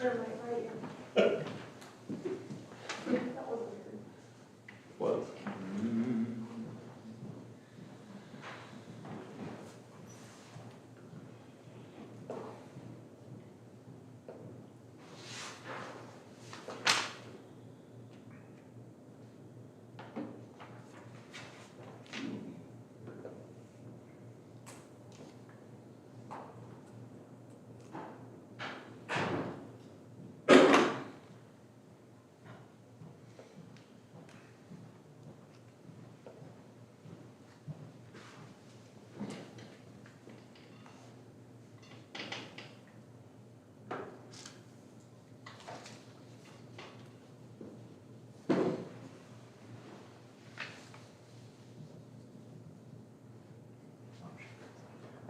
sure my right. That was weird. Was.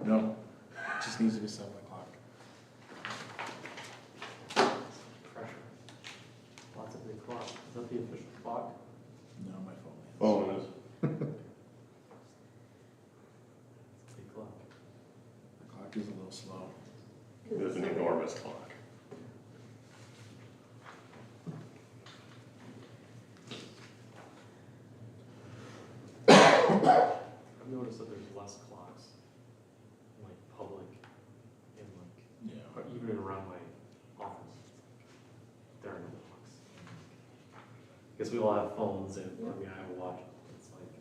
No, it just needs to be 7 o'clock. Pressure. Lots of big clock. Is that the official clock? No, my phone. Phone is. Big clock. The clock is a little slow. It's an enormous clock. I've noticed that there's less clocks in like public and like, Yeah. or even around my office. There are no clocks. I guess we all have phones and, I mean, I have a watch. It's like,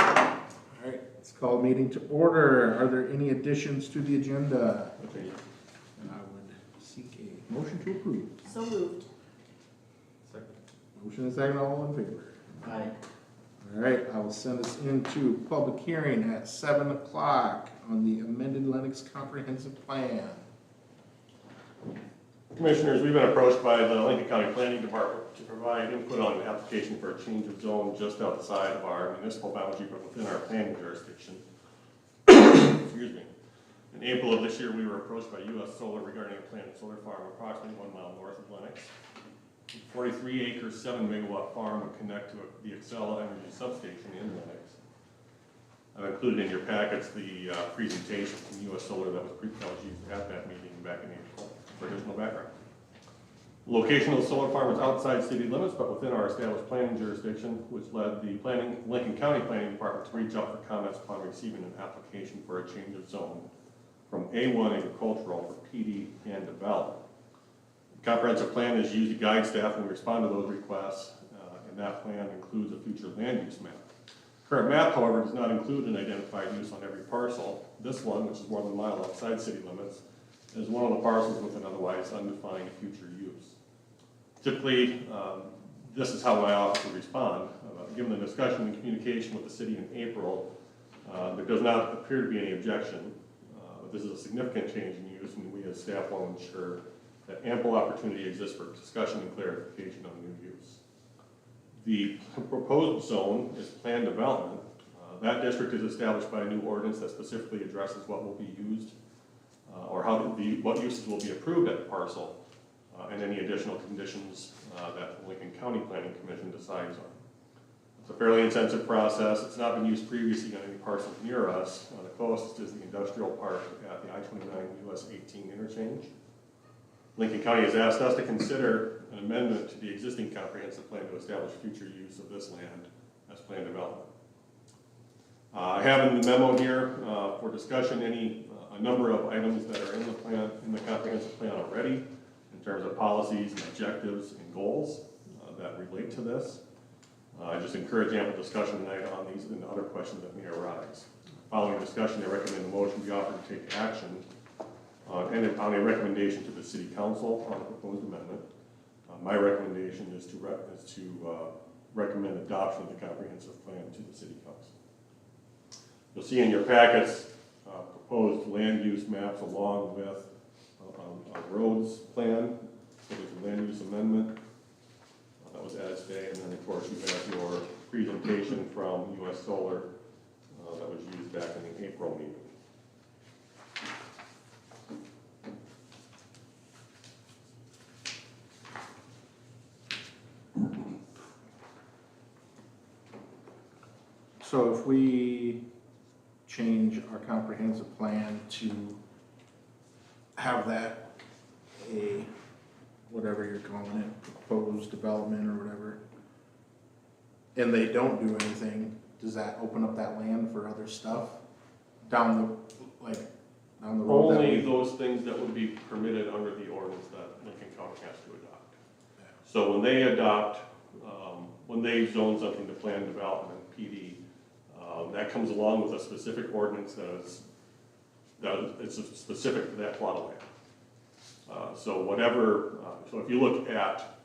All right, let's call the meeting to order. Are there any additions to the agenda? Okay. And I would seek a motion to approve. So moved. second. Motion and second, all in favor? Aye. All right, I will send us into public hearing at 7 o'clock on the amended Lennox comprehensive plan. Commissioners, we've been approached by the Lincoln County Planning Department to provide input on an application for a change of zone just outside of our municipal boundary, but within our planning jurisdiction. Excuse me. In April of this year, we were approached by U.S. Solar regarding a planned solar farm approximately 1 mile north of Lennox. 43-acre, 7-megawatt farm would connect to the Excel Energy substation in Lennox. I've included in your packets the presentation from U.S. Solar that was used at that meeting back in April for additional background. Location of the solar farm is outside city limits, but within our established planning jurisdiction, which led the Lincoln County Planning Department to reach out for comments upon receiving an application for a change of zone from A1 agricultural for PD and development. The comprehensive plan is used to guide staff when we respond to those requests, and that plan includes a future land use map. Current map, however, does not include an identified use on every parcel. This one, which is more than a mile outside city limits, is one of the parcels with an otherwise undefined future use. Typically, this is how my office would respond. Given the discussion and communication with the city in April, there does not appear to be any objection. This is a significant change in use, and we as staff want to ensure that ample opportunity exists for discussion and clarification on new use. The proposed zone is planned development. That district is established by a new ordinance that specifically addresses what will be used or what uses will be approved at the parcel and any additional conditions that the Lincoln County Planning Commission decides on. It's a fairly intensive process. It's not been used previously on any parcels near us. The closest is the industrial park at the I-29 US 18 interchange. Lincoln County has asked us to consider an amendment to the existing comprehensive plan to establish future use of this land as planned development. I have in the memo here for discussion a number of items that are in the plan, in the comprehensive plan already, in terms of policies and objectives and goals that relate to this. I just encourage ample discussion tonight on these and other questions that may arise. Following discussion, I recommend the motion be offered to take action on a recommendation to the City Council on the proposed amendment. My recommendation is to recommend adoption of the comprehensive plan to the City Council. You'll see in your packets proposed land use maps along with a roads plan. So there's a land use amendment that was added today, and then of course you have your presentation from U.S. Solar that was used back in the April meeting. So if we change our comprehensive plan to have that a, whatever you're calling it, proposed development or whatever, and they don't do anything, does that open up that land for other stuff down the road? that Only we- those things that would be permitted under the ordinance that Lincoln County has to adopt. So when they adopt, when they zone something to planned development, PD, that comes along with a specific ordinance it's specific to that plot of land. So whatever, so if you look at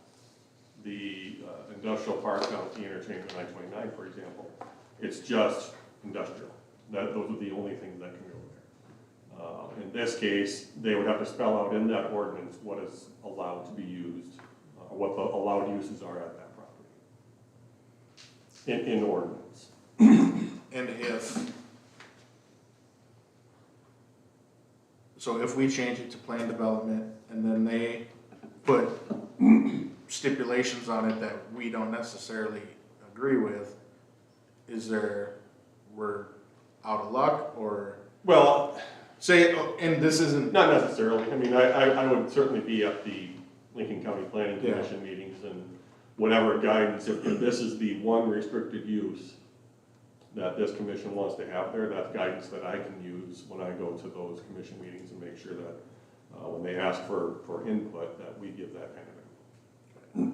the industrial park down at the interchange of 929, for example, it's just industrial. Those are the only things that can go there. In this case, they would have to spell out in that ordinance what is allowed to be used, what the allowed uses are at that property. In ordinance. And if we change it to planned development and then they put stipulations on it that we don't necessarily agree with, we're out of luck, or Well, say, and this isn't, not necessarily. I mean, I would certainly be at the Lincoln County Planning Yeah. Commission meetings and whatever guidance, if this is the one restricted use that this commission wants to have there, that's guidance that I can use when I go to those commission meetings and make sure that when they ask for input, that we give that kind of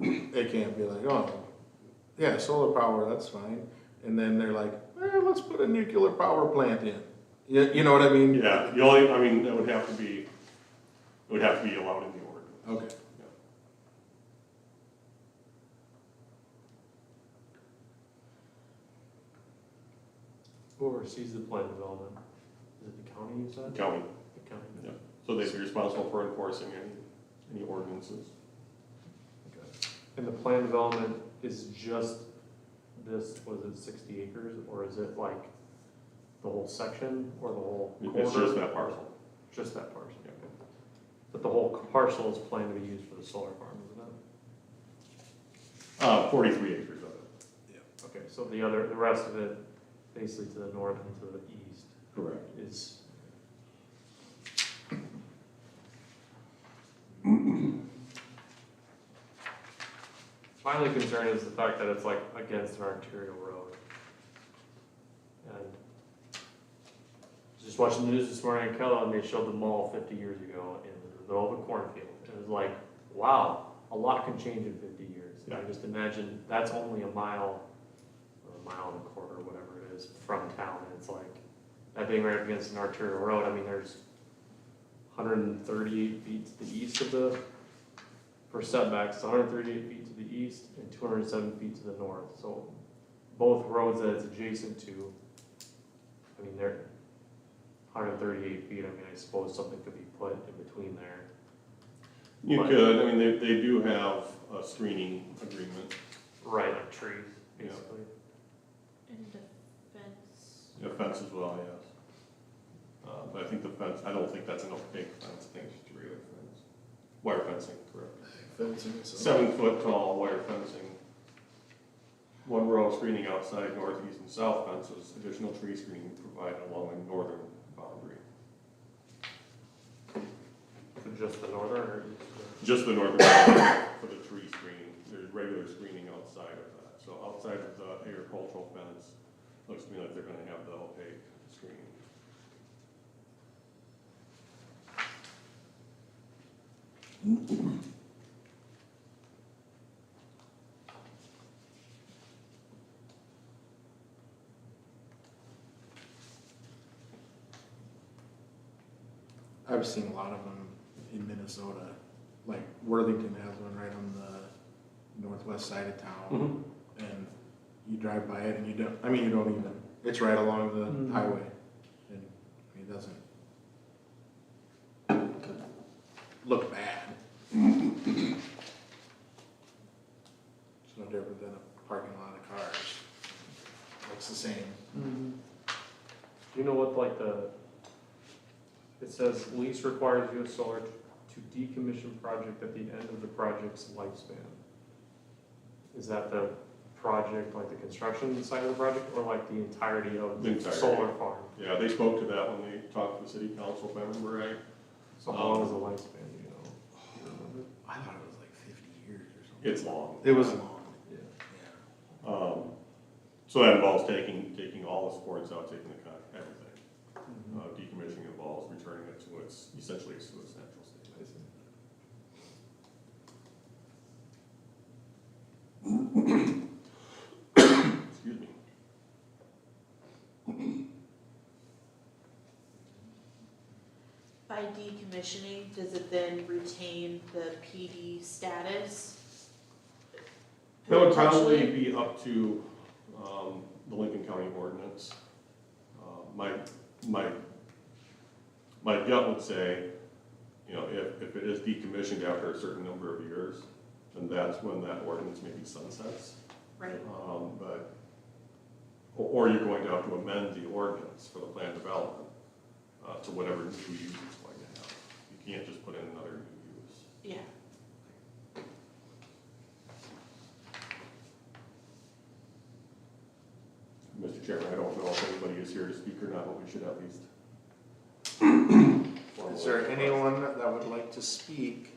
input. they can't be like, oh, yeah, solar power, that's fine. And then they're like, let's put a nuclear power plant in. You know what I mean? Yeah, that would have to be allowed in the ordinance. Okay. Who oversees the plan development? Is it the county, you said? County, The county. yeah. So they'd be responsible for enforcing any ordinances. Okay. And the plan development is just this, was it 60 acres, or is it like the whole section, or the whole corner? It's just that parcel. Just that parcel, okay. But the whole parcel is planned to be used for the solar farm, isn't it? 43 acres of it. Okay, so the rest of it, basically to the north and to the east, Correct. is. My only concern is the fact that it's like against an arterial road. And just watching the news this morning in Kellogg, and they showed the mall 50 years ago in the middle of a cornfield. And it was like, wow, a lot can change in 50 years. And I just imagine that's only a mile, or a mile and a quarter, whatever it is, from town. And it's like, that being right up against an arterial road, I mean, there's 138 feet to the east of for setbacks, 138 feet to the east and 207 feet to the north. So both roads that it's adjacent to, I mean, they're 138 feet. I mean, I suppose something could be put in between there. You could, I mean, they do have a screening agreement. Right, like trees, basically. And a fence. A fence as well, yes. But I think the fence, I don't think that's an opaque fence, I think it's just a regular fence. Wire fencing, correct. Fencing, so- 7 foot tall wire fencing. 1 row of screening outside, north, east, and south fences. Additional tree screening provided along the northern boundary. So just the northern or east? Just the northern boundary for the tree screening. There's regular screening outside of that. So outside of the agricultural fence, looks to me like they're gonna have the opaque screening. I've seen a lot of them in Minnesota, like Worthington has one right on the northwest side of town. And you drive by it and you don't even, it's right along the highway. And it doesn't look bad. It's no different than a parking lot of cars. Looks the same. Do you know what, like, it says lease requires U.S. Solar to decommission project at the end of the project's lifespan. Is that the project, like the construction side of the project, or like the entirety of The the entirety. solar farm? Yeah, they spoke to that when they talked to the city council, if I remember right. So how long is the lifespan, do you know? It's long. It was long. Yeah. So that involves taking all the supports out, taking the everything. Decommissioning involves returning it to its, essentially to its natural state. Excuse me. By decommissioning, does it then retain the PD status? That would probably Potentially? be up to the Lincoln County ordinance. My gut would say, you know, if it is decommissioned after a certain number of years, then that's when that ordinance maybe sunsets. Right. Or you're going to have to amend the ordinance for the plan development to whatever new use it's going to have. You can't just put in another new use. Yeah. Mr. Chairman, I don't know if anybody is here to speak or not, but we should at least. Is there anyone that would like to speak?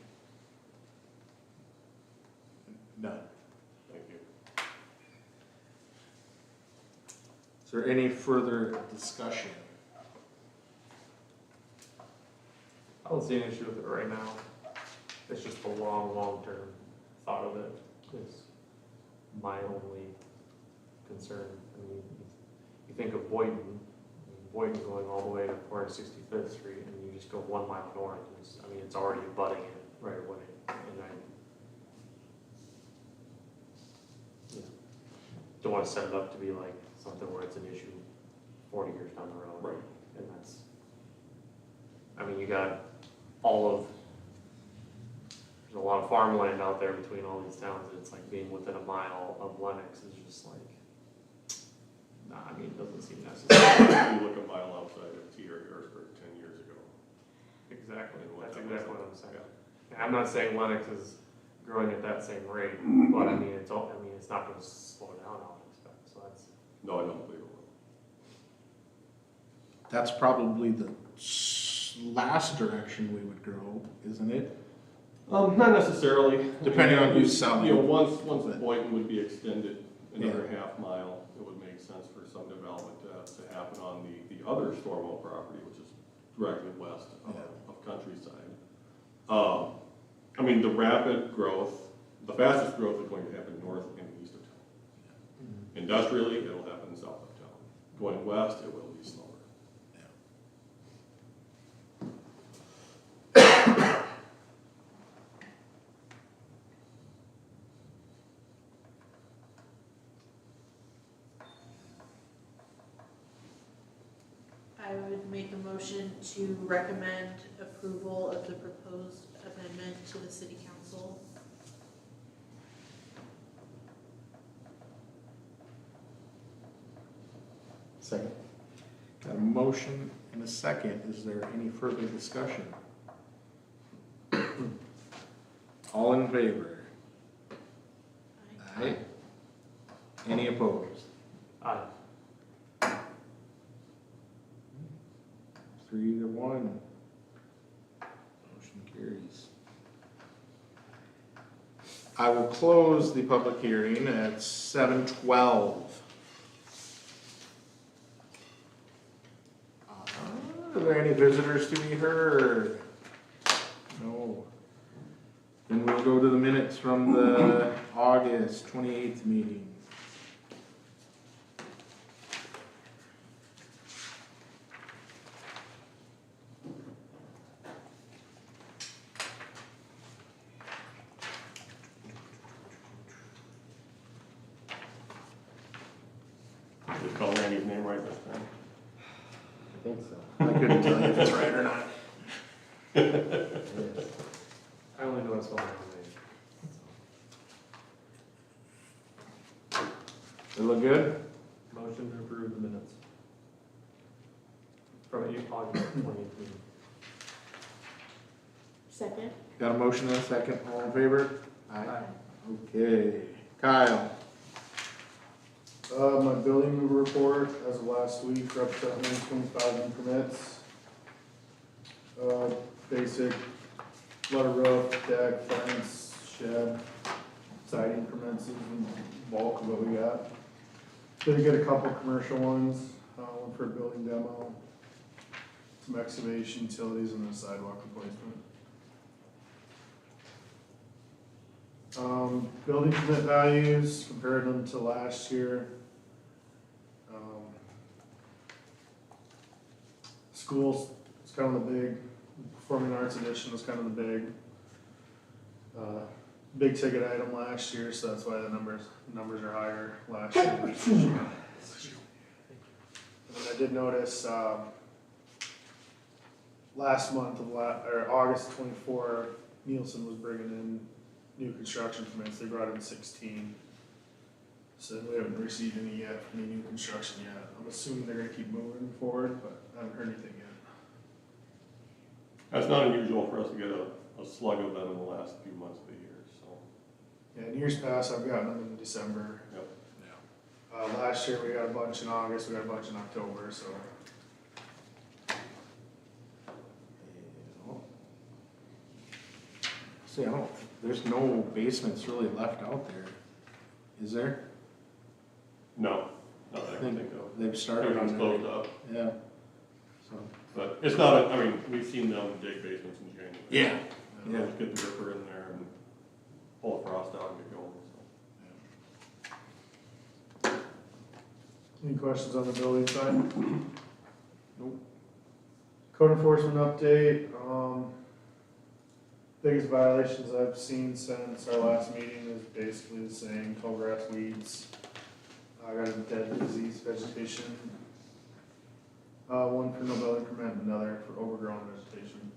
None. Thank you. Is there any further discussion? I don't see an issue with it right now. It's just the long-term thought of it is my only concern. I mean, you think of Boynton, Boynton's going all the way to 465th Street, and you just go 1 mile north, and it's already abutting it right away. And I don't want to set it up to be like something where it's an issue 40 years down the road. Right. And you got there's a lot of farmland out there between all these towns, and it's like being within a mile of Lennox is just like, it doesn't seem necessary. You look a mile outside of T or Harrisburg 10 years ago. Exactly, And what that's that exactly was what I'm like. saying. And I'm not saying Lennox is growing at that same rate, but it's not gonna slow down, I would expect, so that's. No, I don't believe it will. That's probably the last direction we would grow, isn't it? Not necessarily. Depending on who's selling. You know, once Boynton would be extended another half mile, it would make sense for some development to happen on the other Stormo property, which is directly west of Countryside. The rapid growth, the fastest growth is going to happen north and east of town. Industrially, it'll happen south of town. Going west, it will be slower. I would make a motion to recommend approval of the proposed amendment to the city council. Second. Got a motion and a second. Is there any further discussion? All in favor? Aye. Any opposed? Aye. 3-1. Motion carries. I will close the public hearing at 7:12. Are there any visitors to be heard? No. Then we'll go to the minutes from the August 28th meeting. Did you call Randy's name right this time? I think so. I couldn't tell you if it's right or not. I only know it's one name. They look good? Motion to approve the minutes. From August 28th meeting. Second? Got a motion and a second. All in favor? Aye. Okay. Kyle? My building report as of last week, representing 25 new permits. Basic letter roof, deck, fence, shed, siding permits is the bulk of what we got. Did get a couple commercial ones, one for a building demo, some excavation, utilities, and a sidewalk replacement. Building permit values, compared them to last year. Schools, it's kind of the big, performing arts edition was kind of the big ticket item last year, so that's why the numbers are higher last year versus this year. And I did notice, last month of or August 24, Nielsen was bringing in new construction permits. They brought in 16. So we haven't received any yet from any new construction yet. I'm assuming they're gonna keep moving forward, but I haven't heard anything yet. That's not unusual for us to get a slug of them in the last few months of the year, so. Yeah, in years past, I've gotten them in December. Yep. Last year we got a bunch in August, we got a bunch in October, so. See, there's no basements really left out there, is there? No, not that I can think of. They've started on Everything's closed up, Yeah. So. but it's not, I mean, we've seen them dig basements in January. Yeah. Yeah. Just get the ripper in there and pull the frost out and get going, so. Any questions on the building side? Nope. Code enforcement update, biggest violations I've seen since our last meeting is basically the same, tall grass, weeds. I got a dead disease vegetation. One for no building permit, and another for overgrown vegetation.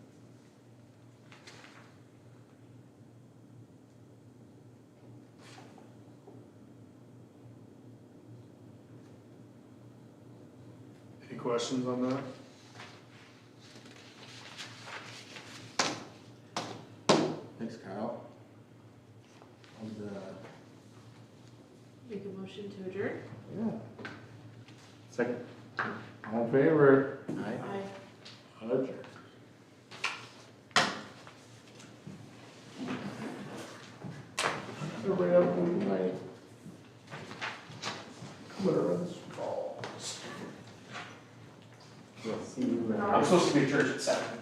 Any questions on that? Thanks, Kyle. Make a motion to adjourn? Yeah. Second. All in favor? Aye. Adjourn. Everybody have a good night. I'm gonna run this call. See you later. I'm supposed to be at church at 7.